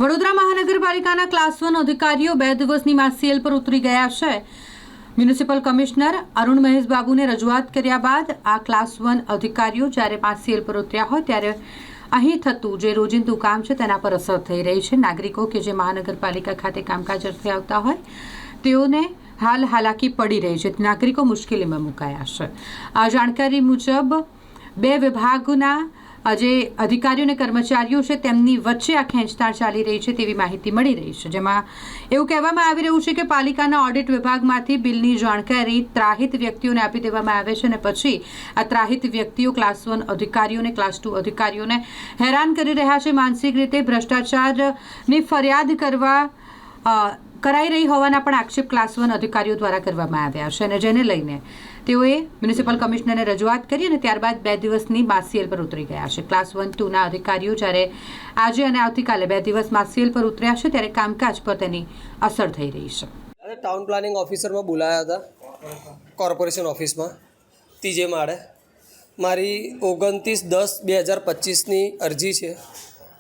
વડોદરા મહાનગરપાલિકાના ક્લાસ 1 અધિકારીઓ 2 દિવસની માસીએલ પર ઉતરી ગયા છે। મ્યુનિસિપલ કમિશનર અરુણ મહેશ બાબુને રજૂઆત કર્યા બાદ આ ક્લાસ 1 અધિકારીઓ જ્યારે માસીએલ પર ઉતર્યા હોય ત્યારે અહીં થતું જે રોજિંદુ કામ છે તેના પર અસર થઈ રહી છે। નાગરિકો કે જે મહાનગરપાલિકા ખાતે કામકાજ અર્થે આવતા હોય તેઓને હાલ હાલાકી પડી રહી છે। નાગરિકો મુશ્કેલીમાં મુકાયા છે। આ જાણકારી મુજબ 2 વિભાગોના જે અધિકારીઓ અને કર્મચારીઓ છે તેમની વચ્ચે આ ખેંચતાણ ચાલી રહી છે તેવી માહિતી મળી રહી છે। જેમાં એવું કહેવામાં આવી રહ્યું છે કે પાલિકાના ઓડિટ વિભાગમાંથી બિલની જાણકારી ત્રાહિત વ્યક્તિઓને આપી દેવામાં આવે છે અને પછી આ ત્રાહિત વ્યક્તિઓ ક્લાસ 1 અધિકારીઓને ક્લાસ 2 અધિકારીઓને હેરાન કરી રહ્યા છે। માનસિક રીતે ભ્રષ્ટાચારની ફરિયાદ કરાઈ રહી હોવાના પણ આક્ષેપ ક્લાસ 1 અધિકારીઓ દ્વારા કરવામાં આવ્યા છે અને જેને લઈને તેઓએ મ્યુનિસિપલ કમિશનરને રજૂઆત કરી અને ત્યારબાદ 2 દિવસની માસીએલ પર ઉતરી ગયા છે। ક્લાસ 1 2ના અધિકારીઓ જ્યારે આજે અને આવતીકાલે 2 દિવસ માસીએલ પર ઉતર્યા છે ત્યારે કામકાજ પર તેની અસર થઈ રહી છે। ટાઉન પ્લાનિંગ ઓફિસરમાં બોલાયા હતા કોર્પોરેશન ઓફિસમાં ત્રીજે માળે। મારી 29/10/2025ની અરજી છે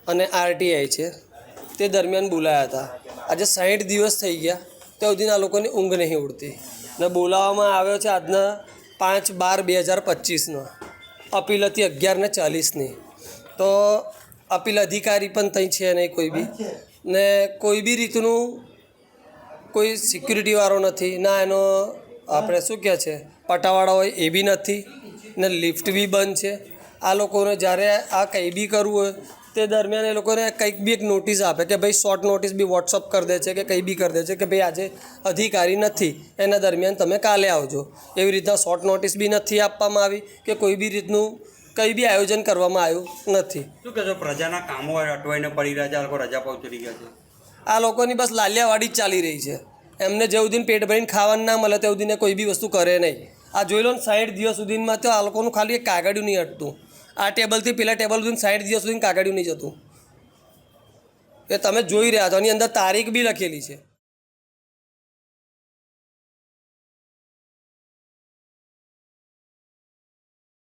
અને આરટીઆઈ છે, તે દરમિયાન બોલાયા હતા। આજે 60 દિવસ થઈ ગયા ત્યાં સુધી આ લોકોની ઊંઘ નહીં ઉડતી ને બોલાવવામાં આવ્યો છે આજના 5/12/2025નો, અપીલ હતી 11:40ની। તો અપીલ અધિકારી પણ ત્યાં છે નહીં કોઈ બી, ને કોઈ બી રીતનું કોઈ સિક્યુરિટીવાળો નથી, ના એનો આપણે શું કહે છે પટાવાળા હોય એ બી નથી, ને લિફ્ટ બી બંધ છે। આ લોકોને જ્યારે આ કંઈ બી કરવું હોય તે દરમિયાન એ લોકોને કંઈક બી એક નોટિસ આપે કે ભાઈ શોર્ટ નોટિસ બી વોટ્સઅપ કરી દે છે કે કંઈ બી કરી દે છે કે ભાઈ આજે અધિકારી નથી, એના દરમિયાન તમે કાલે આવજો। એવી રીતના શોર્ટ નોટિસ બી નથી આપવામાં આવી કે કોઈ બી રીતનું કંઈ બી આયોજન કરવામાં આવ્યું નથી। શું કહેશો, પ્રજાના કામો અટવાઈને પડી રહ્યા છે, આ લોકો રજા પર ઉતરી ગયા છે? આ લોકોની બસ લાલિયાવાડી જ ચાલી રહી છે। એમને જેવું દિન પેટ ભરીને ખાવાનું ના મળે તેવું દિને કોઈ બી વસ્તુ કરે નહીં। આ જોઈ લો ને 60 દિવસ સુધીમાં તો આ લોકોનું ખાલી એક કાગળિયું નહીં હટતું। આ ટેબલથી પેલા ટેબલ સુધી 60 દિવસ સુધી કાગળિયું નહીં જતું, એ તમે જોઈ રહ્યા છો, એની અંદર તારીખ બી લખેલી છે।